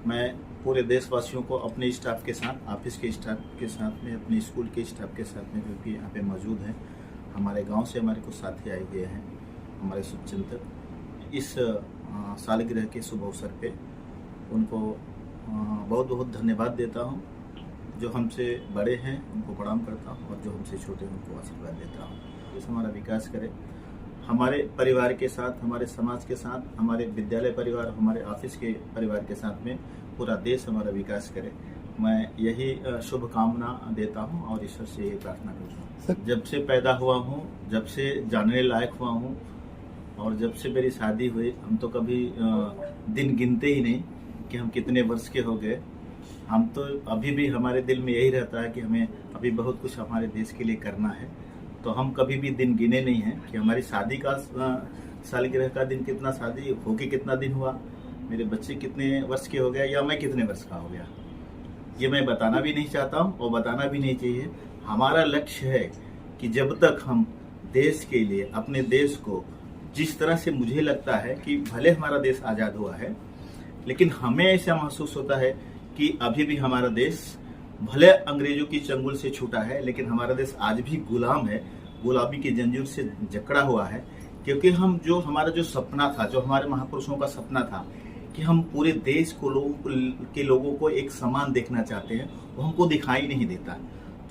मैं पूरे देशवासियों को अपने स्टाफ के साथ, ऑफिस के स्टाफ के साथ में, अपने स्कूल के स्टाफ के साथ में जो कि यहाँ पे मौजूद हैं, हमारे गांव से हमारे कुछ साथी आए हुए हैं, हमारे शुभचिंतक, इस सालगिरह के शुभ अवसर पे उनको बहुत बहुत धन्यवाद देता हूँ। जो हमसे बड़े हैं उनको प्रणाम करता हूँ और जो हमसे छोटे हैं उनको आशीर्वाद देता हूँ। इस हमारा विकास करे, हमारे परिवार के साथ, हमारे समाज के साथ, हमारे विद्यालय परिवार, हमारे ऑफिस के परिवार के साथ में पूरा देश हमारा विकास करे। मैं यही शुभकामना देता हूँ और ईश्वर से यही प्रार्थना करता हूँ। जब से पैदा हुआ हूँ, जब से जानने लायक हुआ हूँ और जब से मेरी शादी हुई, हम तो कभी दिन गिनते ही नहीं कि हम कितने वर्ष के हो गए। हम तो अभी भी हमारे दिल में यही रहता है कि हमें अभी बहुत कुछ हमारे देश के लिए करना है। तो हम कभी भी दिन गिने नहीं हैं कि हमारी शादी का सालगिरह का दिन कितना, शादी होके कितना दिन हुआ, मेरे बच्चे कितने वर्ष के हो गए या मैं कितने वर्ष का हो गया, ये मैं बताना भी नहीं चाहता हूँ और बताना भी नहीं चाहिए। हमारा लक्ष्य है कि जब तक हम देश के लिए, अपने देश को, जिस तरह से मुझे लगता है कि भले हमारा देश आज़ाद हुआ है, लेकिन हमें ऐसा महसूस होता है कि अभी भी हमारा देश भले अंग्रेजों की चंगुल से छूटा है, लेकिन हमारा देश आज भी गुलाम है, गुलामी की जंजीर से जकड़ा हुआ है। क्योंकि हमारा जो सपना था, जो हमारे महापुरुषों का सपना था कि हम पूरे देश को लोगों को एक समान देखना चाहते हैं, वो हमको दिखाई नहीं देता।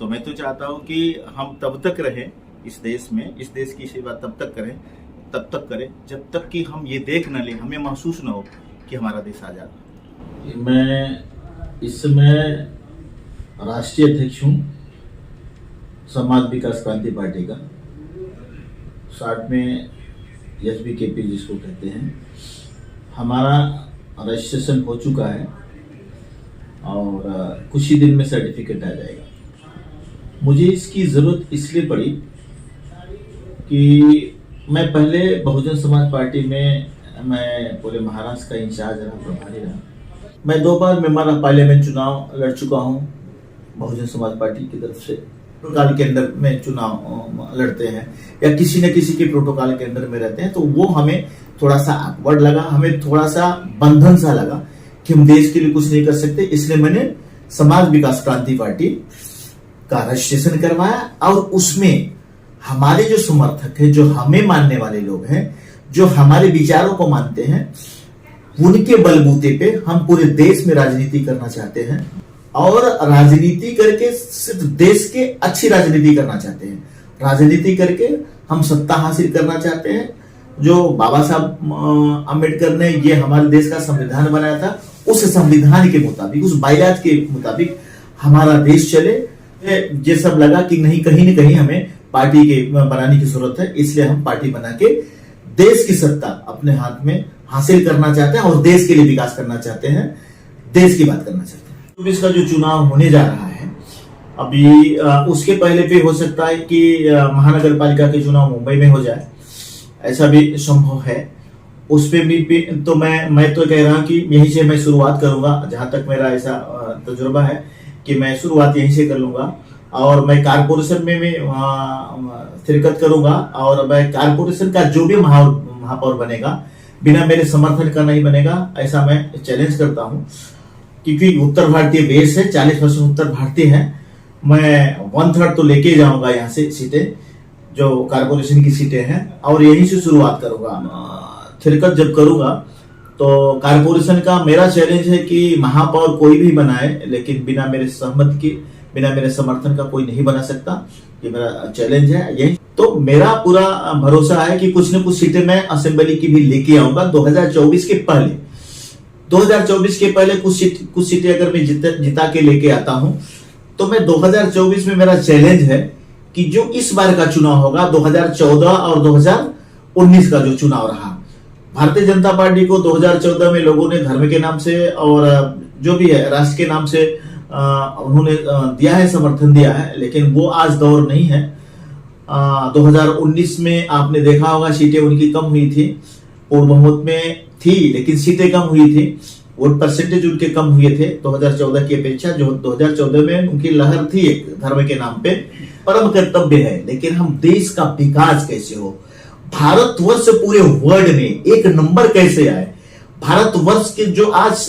तो मैं तो चाहता हूँ कि हम तब तक रहें इस देश में, इस देश की सेवा तब तक करें जब तक कि हम ये देख न लें, हमें महसूस न हो कि हमारा देश आज़ाद। मैं इस समय राष्ट्रीय अध्यक्ष हूँ समाज विकास क्रांति पार्टी का, साथ में SBKP जिसको कहते हैं। हमारा रजिस्ट्रेशन हो चुका है और कुछ ही दिन में सर्टिफिकेट आ जाएगा। मुझे इसकी ज़रूरत इसलिए पड़ी कि मैं पहले बहुजन समाज पार्टी में मैं पूरे महाराष्ट्र का इंचार्ज रहा, प्रभारी रहा। मैं 2 बार मेंबर ऑफ पार्लियामेंट चुनाव लड़ चुका हूँ बहुजन समाज पार्टी की तरफ से। प्रोटोकॉल के अंदर में चुनाव लड़ते हैं या किसी न किसी के प्रोटोकॉल के अंदर में रहते हैं, तो वो हमें थोड़ा सा ऑकवर्ड लगा, हमें थोड़ा सा बंधन सा लगा कि हम देश के लिए कुछ नहीं कर सकते। इसलिए मैंने समाज विकास क्रांति पार्टी का रजिस्ट्रेशन करवाया और उसमें हमारे जो समर्थक हैं, जो हमें मानने वाले लोग हैं, जो हमारे विचारों को मानते हैं, उनके बलबूते पे हम पूरे देश में राजनीति करना चाहते हैं और राजनीति करके सिर्फ देश के अच्छी राजनीति करना चाहते हैं। राजनीति करके हम सत्ता हासिल करना चाहते हैं। जो बाबा साहब अम्बेडकर ने ये हमारे देश का संविधान बनाया था, उस संविधान के मुताबिक, उस बायलात के मुताबिक हमारा देश चले। ये सब लगा कि नहीं, कहीं न कहीं हमें पार्टी के बनाने की जरूरत है। इसलिए हम पार्टी बना के देश की सत्ता अपने हाथ में हासिल करना चाहते हैं और देश के लिए विकास करना चाहते हैं, देश की बात करना चाहते हैं। 24 का जो चुनाव होने जा रहा है अभी, उसके पहले भी हो सकता है कि महानगर पालिका के चुनाव मुंबई में हो जाए, ऐसा भी संभव है। उस पे भी तो मैं तो कह रहा हूं कि यहीं से मैं शुरुआत करूंगा। जहां तक मेरा ऐसा तजुर्बा है कि मैं शुरुआत यहीं से कर लूंगा और मैं कारपोरेशन में भी शिरकत करूंगा और मैं कारपोरेशन का जो भी महापौर बनेगा बिना मेरे समर्थन का नहीं बनेगा, ऐसा मैं चैलेंज करता हूं। क्योंकि उत्तर भारतीय बेस है, 40% उत्तर भारतीय है। मैं 1/3 तो लेके जाऊंगा यहाँ से सीटें, जो कारपोरेशन की सीटें हैं, और यहीं से शुरुआत करूंगा। शिरकत जब करूंगा तो कारपोरेशन का मेरा चैलेंज है कि महापौर कोई भी बनाए, लेकिन बिना मेरे सहमति के, बिना मेरे समर्थन का कोई नहीं बना सकता। ये मेरा चैलेंज है। यही तो मेरा पूरा भरोसा है कि कुछ न कुछ सीटें मैं असेंबली की भी लेके आऊंगा 2024 के पहले। 2024 के पहले कुछ सीटें अगर मैं जिता के लेके आता हूं तो मैं 2024 में, मेरा चैलेंज है कि जो इस बार का चुनाव होगा, 2014 और 2019 का जो चुनाव रहा, भारतीय जनता पार्टी को 2014 में लोगों ने धर्म के नाम से और जो भी है राष्ट्र के नाम से उन्होंने दिया है, समर्थन दिया है, लेकिन वो आज दौर नहीं है। 2019 में आपने देखा होगा सीटें उनकी कम हुई थी, और बहुमत में थी लेकिन सीटें कम हुई थी, वोट परसेंटेज उनके कम हुए थे 2014 की अपेक्षा। जो 2014 में उनकी लहर थी एक धर्म के नाम पे, परम कर्तव्य है, लेकिन हम देश का विकास कैसे हो, भारतवर्ष पूरे वर्ल्ड में एक नंबर कैसे आए, भारतवर्ष के जो आज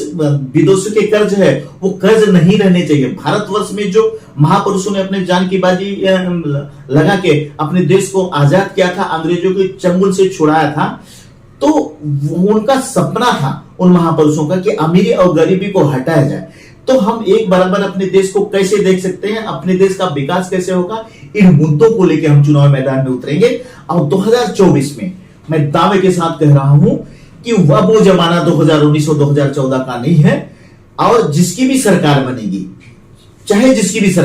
विदेशों के कर्ज है वो कर्ज नहीं रहने चाहिए। भारतवर्ष में जो महापुरुषों ने अपने जान की बाजी लगा के अपने देश को आजाद किया था, अंग्रेजों के चंगुल से छुड़ाया था, तो उनका सपना था उन महापुरुषों का कि अमीरी और गरीबी को हटाया जाए। तो हम एक बराबर अपने देश को कैसे देख सकते हैं, अपने देश का विकास कैसे होगा, इन मुद्दों को लेकर हम चुनाव मैदान में उतरेंगे। और 2024 में मैं दावे के साथ कह रहा हूं कि वह वो जमाना 2019 और 2014 का नहीं है। और जिसकी भी सरकार बनेगी, चाहे जिसकी भी सरकार